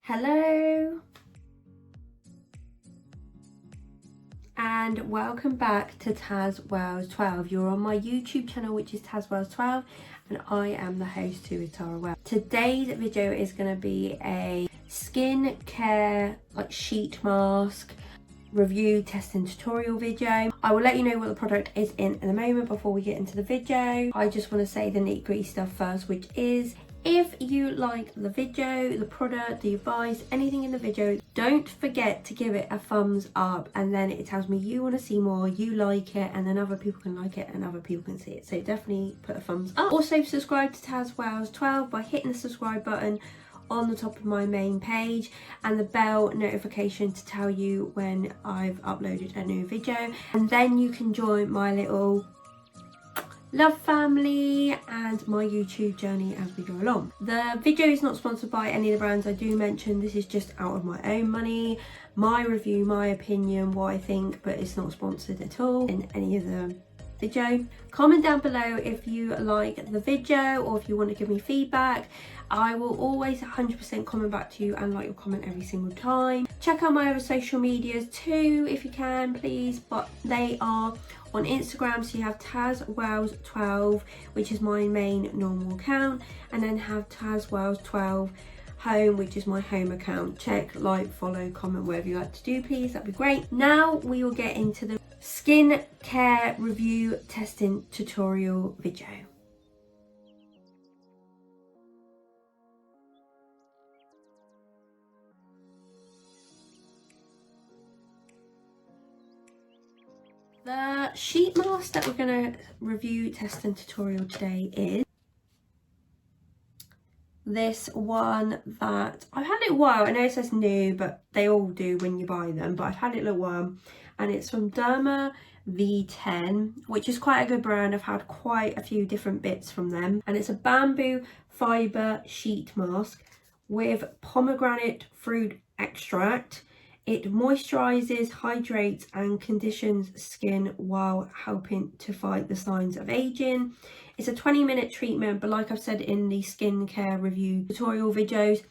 Hello and welcome back to tazwells12. You're on my YouTube channel, which is tazwells12, and I am the host, who is Tara Wells. Today's video is going to be a skin care sheet mask review, testing, tutorial video. I will let you know what the product is in a moment before we get into the video. I just want to say the nitty-gritty stuff first, which is, if you like the video, the product, the advice, anything in the video, don't forget to give it a thumbs up, and then it tells me you want to see more, you like it, and then other people can like it and other people can see it. So definitely put a thumbs up. Also subscribe to tazwells12 by hitting the subscribe button on the top of my main page and the bell notification to tell you when I've uploaded a new video, and then you can join my little love family and my YouTube journey as we go along. The video is not sponsored by any of the brands I do mention. This is just out of my own money, my review, my opinion, what I think, but it's not sponsored at all in any of the video. Comment down below if you like the video or if you want to give me feedback. I will always 100% comment back to you and like your comment every single time. Check out my other social medias too if you can, please, but they are on Instagram. So you have tazwells12, which is my main normal account, and then have tazwells12 home, which is my home account. Check, like, follow, comment, whatever you like to do, please, that'd be great. Now we will get into the skin care review testing tutorial video. The sheet mask that we're going to review, test and tutorial today is this one that I've had it a while. I know it says new, but they all do when you buy them, but I've had it a little while, and it's from DERMAV10, which is quite a good brand. I've had quite a few different bits from them, and it's a bamboo fibre sheet mask with pomegranate fruit extract. It moisturises, hydrates and conditions skin while helping to fight the signs of aging. It's a 20-minute treatment, but like I've said in the skincare review tutorial videos,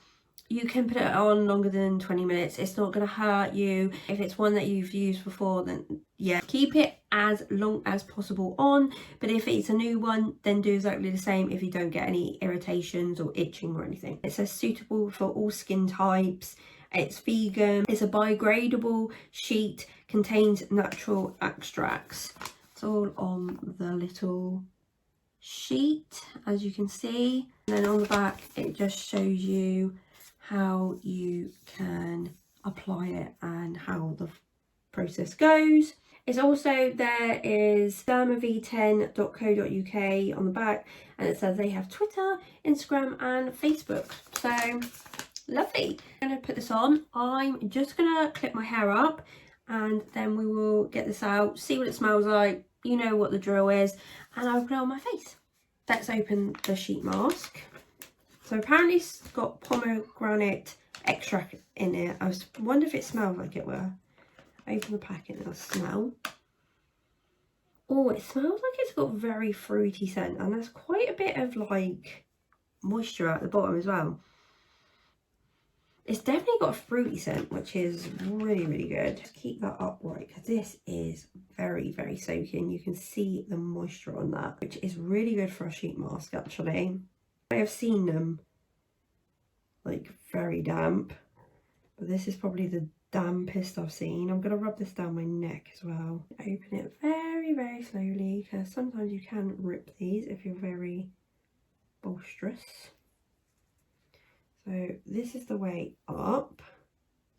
you can put it on longer than 20 minutes. It's not going to hurt you. If it's one that you've used before, then yeah, keep it as long as possible on. But if it's a new one, then do exactly the same if you don't get any irritations or itching or anything. It says suitable for all skin types. It's vegan. It's a biodegradable sheet, contains natural extracts. It's all on the little sheet, as you can see. And then on the back, it just shows you how you can apply it and how the process goes. It's also, there is DERMAV10.co.uk on the back, and it says they have Twitter, Instagram and Facebook. So lovely. I'm going to put this on. I'm just going to clip my hair up, and then we will get this out, see what it smells like. You know what the drill is, and I'll put it on my face. Let's open the sheet mask. So apparently it's got pomegranate extract in it. I wonder if it smells like it will. Open the packet and I'll smell. Oh, it smells like it's got very fruity scent, and there's quite a bit of like moisture at the bottom as well. It's definitely got a fruity scent, which is really, really good. Just keep that upright because this is very, very soaking. You can see the moisture on that, which is really good for a sheet mask actually. I have seen them like very damp, but this is probably the dampest I've seen. I'm going to rub this down my neck as well. Open it very, very slowly because sometimes you can rip these if you're very boisterous. So this is the way up.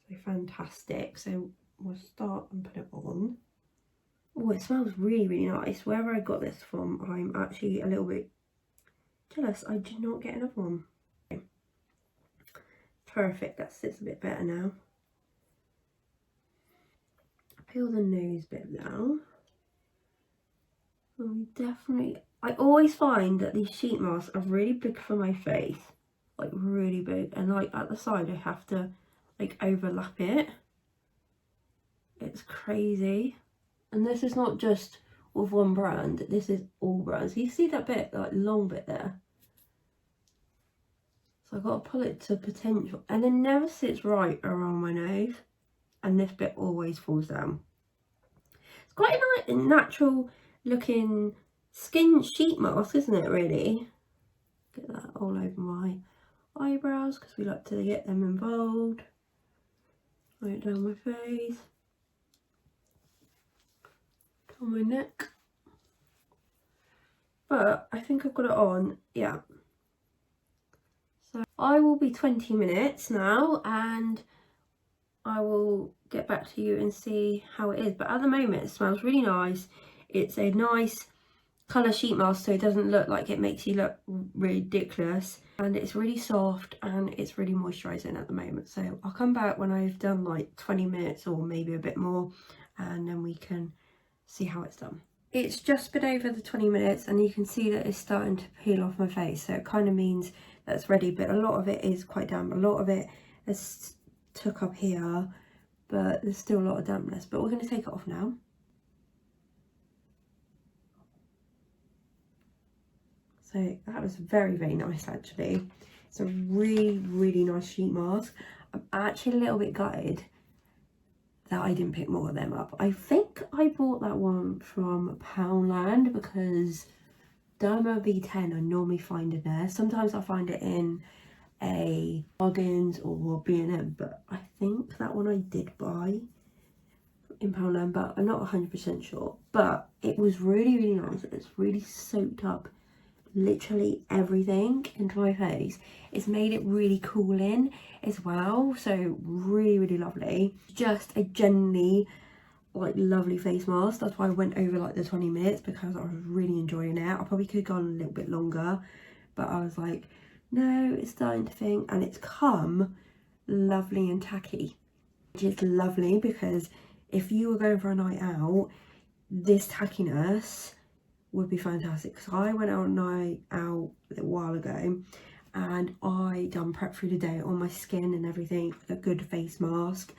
So fantastic. So we'll start and put it on. Oh, it smells really, really nice. Wherever I got this from, I'm actually a little bit jealous. I did not get another one. Okay. Perfect. That sits a bit better now. Peel the nose bit down. I always find that these sheet masks are really big for my face. Like really big, and like at the side I have to like overlap it. It's crazy. And this is not just with one brand, this is all brands. You see that bit, like long bit there? It's So I've got to pull it to potential, and it never sits right around my nose, and this bit always falls down. It's quite a nice, natural looking skin sheet mask, isn't it, really? Get that all over my eyebrows because we like to get them involved. Right down my face, on my neck. But I think I've got it on, yeah. So I will be 20 minutes now, and I will get back to you and see how it is. But at the moment it smells really nice. It's a nice colour sheet mask, so it doesn't look like it makes you look ridiculous, and it's really soft and it's really moisturising at the moment. So I'll come back when I've done like 20 minutes or maybe a bit more, and then we can see how it's done. It's just been over the 20 minutes and you can see that it's starting to peel off my face, so it kind of means that's ready, but a lot of it is quite damp. A lot of it has took up here, but there's still a lot of dampness. But we're going to take it off now. So that was very, very nice actually. It's a really, really nice sheet mask. I'm actually a little bit gutted that I didn't pick more of them up. I think I bought that one from Poundland because DERMAV10 I normally find in there. Sometimes I find it in a Bargains or B&M, but I think that one I did buy in Poundland, but I'm not 100% sure. But it was really, really nice. It's really soaked up literally everything into my face. It's made it really cooling as well, so really, really lovely. Just a genuinely like lovely face mask. That's why I went over like the 20 minutes, because I was really enjoying it. I probably could have gone a little bit longer, but I was like, no, it's starting to think, and it's come lovely and tacky, which is lovely, because if you were going for a night out, this tackiness would be fantastic. Because I went out a night out a little while ago and I done prep through the day on my skin and everything with a good face mask,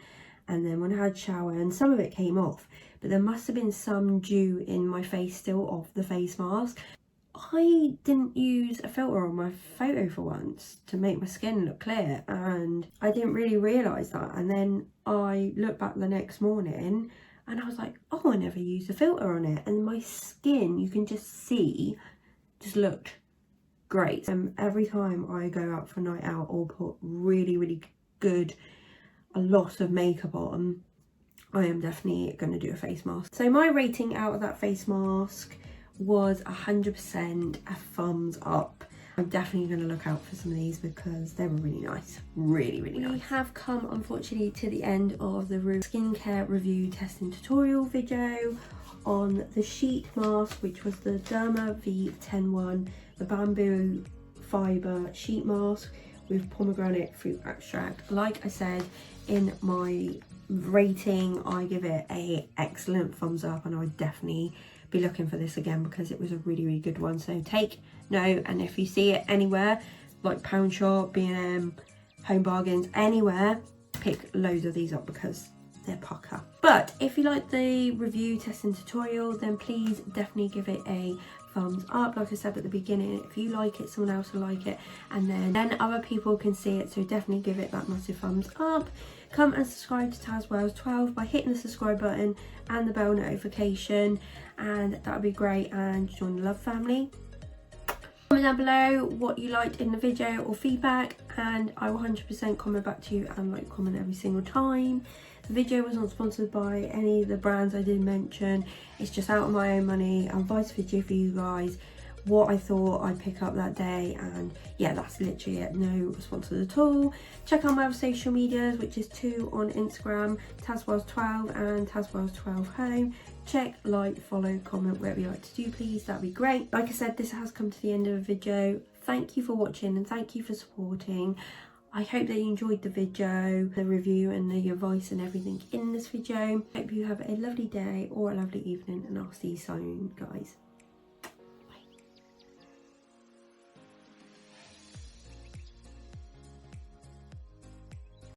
and then when I had a shower, and some of it came off, but there must have been some dew in my face still off the face mask. I didn't use a filter on my photo for once to make my skin look clear, and I didn't really realise that. And then I looked back the next morning and I was like, oh, I never used a filter on it, and my skin, you can just see, just looked great. Every time I go out for a night out or put really, really good, a lot of makeup on, I am definitely going to do a face mask. So my rating out of that face mask was 100% a thumbs up. I'm definitely going to look out for some of these because they were really nice. Really, really nice. We have come, unfortunately, to the end of the skincare review testing tutorial video on the sheet mask, which was the DERMAV10 one, the bamboo fibre sheet mask with pomegranate fruit extract. Like I said in my rating, I give it a excellent thumbs up, and I would definitely be looking for this again because it was a really, really good one. So take note, and if you see it anywhere like Pound Shop, B&M, Home Bargains, anywhere, pick loads of these up because they're pucker. But if you like the review testing tutorial, then please definitely give it a thumbs up. Like I said at the beginning, if you like it, someone else will like it, and then other people can see it, so definitely give it that massive thumbs up. Come and subscribe to tazwells12 by hitting the subscribe button and the bell notification, and that would be great, and join the love family. Comment down below what you liked in the video or feedback, and I will 100% comment back to you and like comment every single time. The video was not sponsored by any of the brands I did mention. It's just out of my own money and vice versa for you guys, what I thought I'd pick up that day, and yeah, that's literally it. No sponsors at all. Check out my other social medias, which is 2 on Instagram, tazwells12 and tazwells12 home. Check, like, follow, comment, whatever you like to do, please, that'd be great. Like I said, this has come to the end of the video. Thank you for watching and thank you for supporting. I hope that you enjoyed the video, the review and the advice and everything in this video. Hope you have a lovely day or a lovely evening, and I'll see you soon, guys.